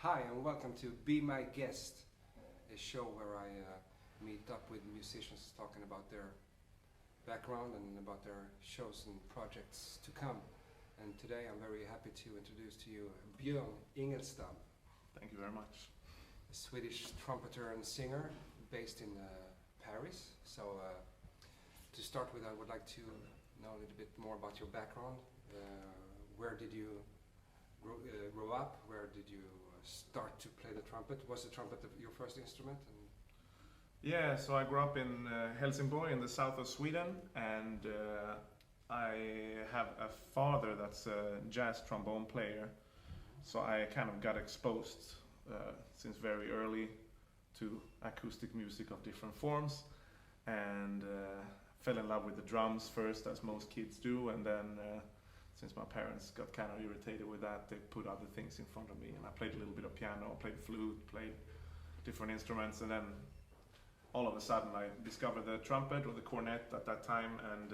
Hi and welcome to Be My Guest, a show where I meet up with musicians talking about their background and about their shows and projects to come. And today I'm very happy to introduce to you Björn Ingelstam, Thank you very much. a Swedish trumpeter and singer based in Paris. So to start with, I would like to know a little bit more about your background. Where did you grow up? Where did you start to play the trumpet? Was the trumpet your first instrument? Yeah, so I grew up in Helsingborg in the south of Sweden, and I have a father that's a jazz trombone player. So I kind of got exposed since very early to acoustic music of different forms, and fell in love with the drums first, as most kids do, and then since my parents got kind of irritated with that, they put other things in front of me, and I played a little bit of piano, played flute, played different instruments, and then all of a sudden I discovered the trumpet or the cornet at that time, and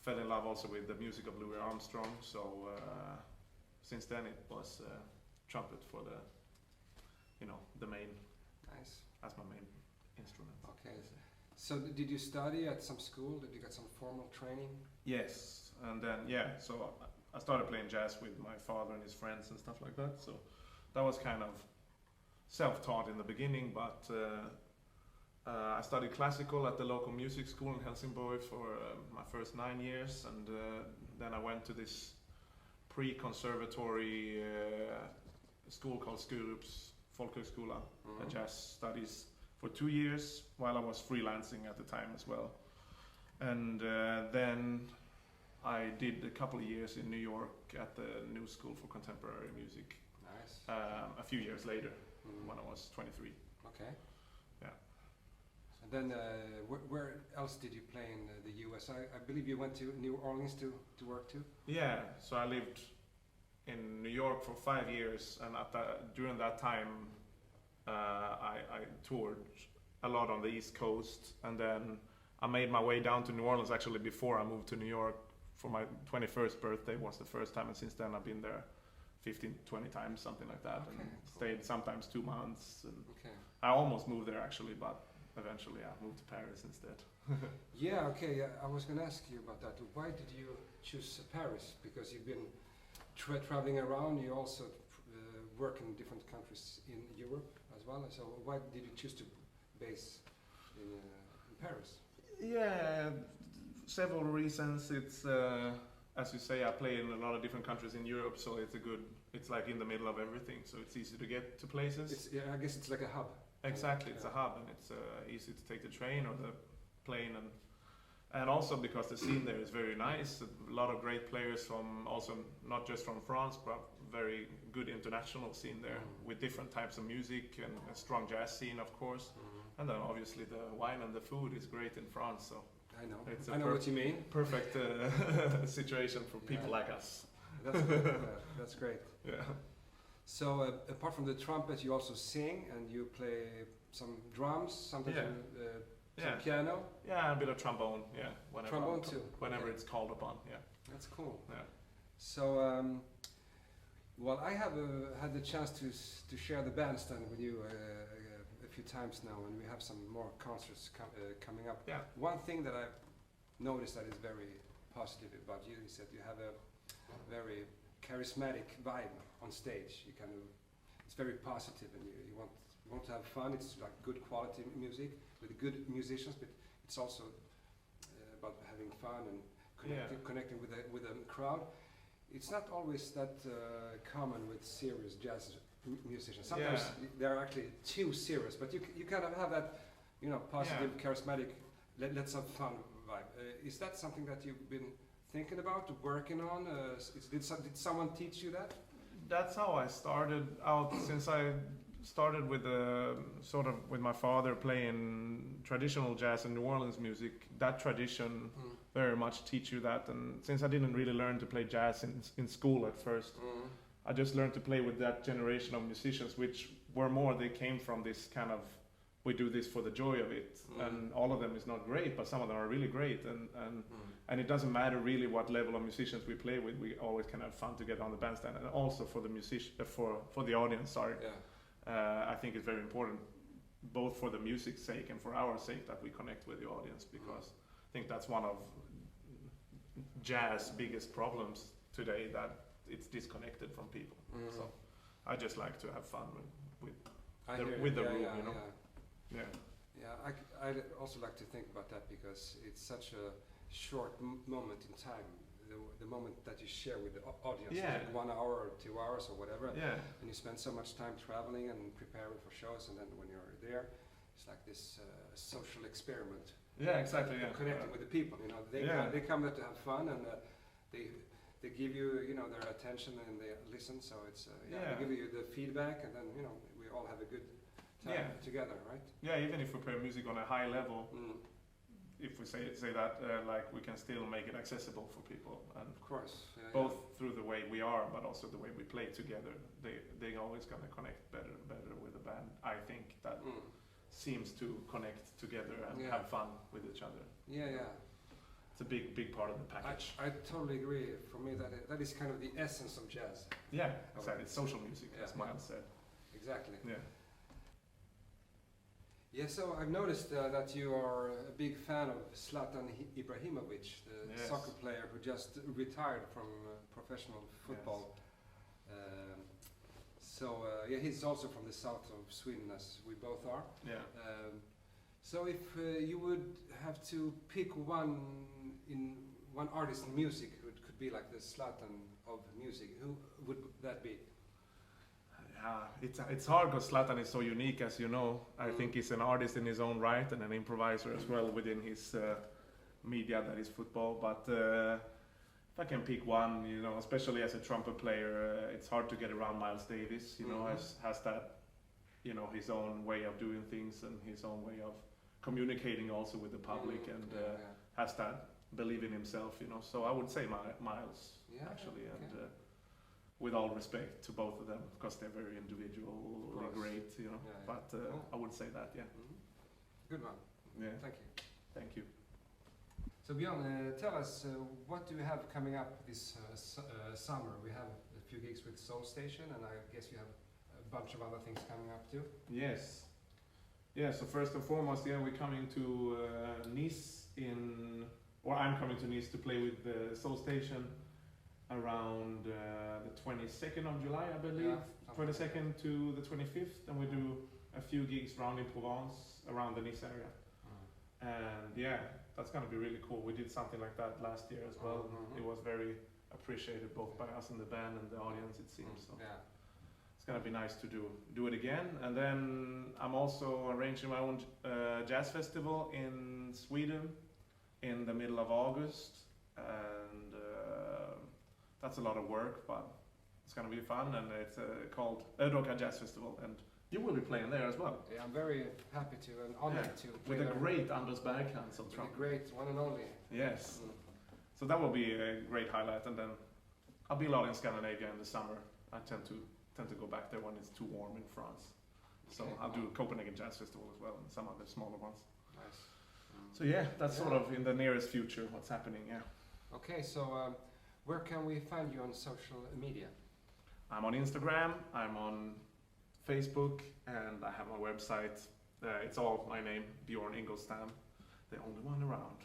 fell in love also with the music of Louis Armstrong. So since then it was trumpet for the main, Nice. as my main instrument. Okay. So did you study at some school? Did you get some formal training? Yes, and then so I started playing jazz with my father and his friends and stuff like that. So that was kind of self-taught in the beginning, but I studied classical at the local music school in Helsingborg for my first 9 years, and then I went to this pre-conservatory school called Skurup's Folkhögskola, jazz studies, for 2 years while I was freelancing at the time as well. And then I did a couple of years in New York at the New School for Contemporary Music. Nice. A few years later, when I was 23. Okay. Yeah. And then where else did you play in the US? I believe you went to New Orleans to work too? Yeah, so I lived in New York for 5 years, and during that time I toured a lot on the East Coast, and then I made my way down to New Orleans actually before I moved to New York for my 21st birthday. Was the first time, and since then I've been there 15, 20 times, something like that, Okay, and cool. stayed sometimes 2 months. And Okay. I almost moved there actually, but eventually I moved to Paris instead. Yeah, okay. I was going to ask you about that. Why did you choose Paris? Because you've been traveling around. You also work in different countries in Europe as well. So why did you choose to base in Paris? Yeah, several reasons. It's as you say, I play in a lot of different countries in Europe, so it's like in the middle of everything, so it's easy to get to places. I guess it's like a hub. Exactly, it's a hub, and it's easy to take the train or the plane, and also because the scene there is very nice. A lot of great players from, also not just from France, but very good international scene there, with different types of music and a strong jazz scene, of course. And then obviously the wine and the food is great in France, so I know. it's I know what you mean. perfect situation for people like us. That's great. That's great. Yeah. So apart from the trumpet, you also sing and you play some drums, sometimes some piano. Yeah, a bit of trombone. Yeah, Trombone too. Whenever Okay. it's called upon. Yeah. That's cool. Yeah. So, well, I have had the chance to share the bandstand with you a few times now, and we have some more concerts coming up. Yeah. One thing that I've noticed that is very positive about you is that you have a very charismatic vibe on stage. It's very positive, and you want to have fun. It's like good quality music with good musicians, but it's also about having fun and connecting with a crowd. It's not always that common with serious jazz musicians. Sometimes they're actually too serious, but you kind of have that, positive, charismatic, let's have fun vibe. Is that something that you've been thinking about, working on? Did someone teach you that? That's how I started out, since I started with with my father playing traditional jazz and New Orleans music. That tradition very much teach you that, and since I didn't really learn to play jazz in school at first, I just learned to play with that generation of musicians, which were more, they came from this kind of we do this for the joy of it, and all of them is not great, but some of them are really great, and it doesn't matter really what level of musicians we play with. We always can have fun together on the bandstand, and also for the for the audience. Sorry, I think it's very important, both for the music's sake and for our sake, that we connect with the audience, because I think that's one of jazz's biggest problems today, that it's disconnected from people. So I just like to have fun with the room, you know. I'd also like to think about that, because it's such a short moment in time. The moment that you share with the audience, like 1 hour or 2 hours or whatever, and you spend so much time traveling and preparing for shows, and then when you're there, it's like this social experiment. Yeah, exactly. Yeah, connecting with the people. You know, they come there to have fun, and they give you, you know, their attention, and they listen. So it's they give you the feedback, and then, you know, we all have a good time together, right? Yeah, even if we play music on a high level, if we say that, like, we can still make it accessible for people, and of course, both through the way we are, but also the way we play together. They always gonna connect better with the band. I think that seems to connect together and have fun with each other. It's a big part of the package. I totally agree. For me, that is kind of the essence of jazz. Yeah, exactly. It's social music, as Miles said. Exactly. Yeah. Yeah, so I've noticed that you are a big fan of Zlatan Ibrahimovic, the soccer player who just retired from professional football. He's also from the south of Sweden, as we both are. So if you would have to pick one artist in music who could be like the Zlatan of music, who would that be? It's hard, because Zlatan is so unique, as you know. I think he's an artist in his own right, and an improviser as well within his media, that is football. But if I can pick one, you know, especially as a trumpet player, it's hard to get around Miles Davis. You know, has that, you know, his own way of doing things, and his own way of communicating also with the public, and has that believe in himself, you know. So I would say Miles, actually, and with all respect to both of them, because they're very individually great, you know. But I would say that, Good one. Yeah. Thank you. Thank you. So Björn, tell us, what do you have coming up this summer? We have a few gigs with Soul Station, and I guess you have a bunch of other things coming up too. Yes. Yeah, so first and foremost, we're coming to Nice I'm coming to Nice to play with the Soul Station around the 22nd of July, I believe. 22nd to the 25th, and we do a few gigs around in Provence, around the Nice area. And that's gonna be really cool. We did something like that last year as well. It was very appreciated, both by us and the band and the audience, it seems. So it's gonna be nice to do it again. And then I'm also arranging my own jazz festival in Sweden in the middle of August, and that's a lot of work, but it's gonna be fun. And it's called Ödoka Jazz Festival, and you will be playing there as well. Yeah, I'm very happy to, and honored to play with a great Anders Bergkrans on trumpet. The great one and only. Yes. So that will be a great highlight. And then I'll be a lot in Scandinavia in the summer. I tend to go back there when it's too warm in France. So I'll do Copenhagen Jazz Festival as well, and some other smaller ones. Nice. So that's sort of in the nearest future what's happening. Okay, so where can we find you on social media? I'm on Instagram, I'm on Facebook, and I have my website. It's all my name, Björn Ingelstam, the only one around.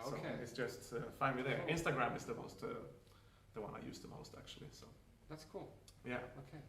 Okay. So it's just find me there. Instagram is the one I use the most, actually. So that's cool. Yeah. Okay.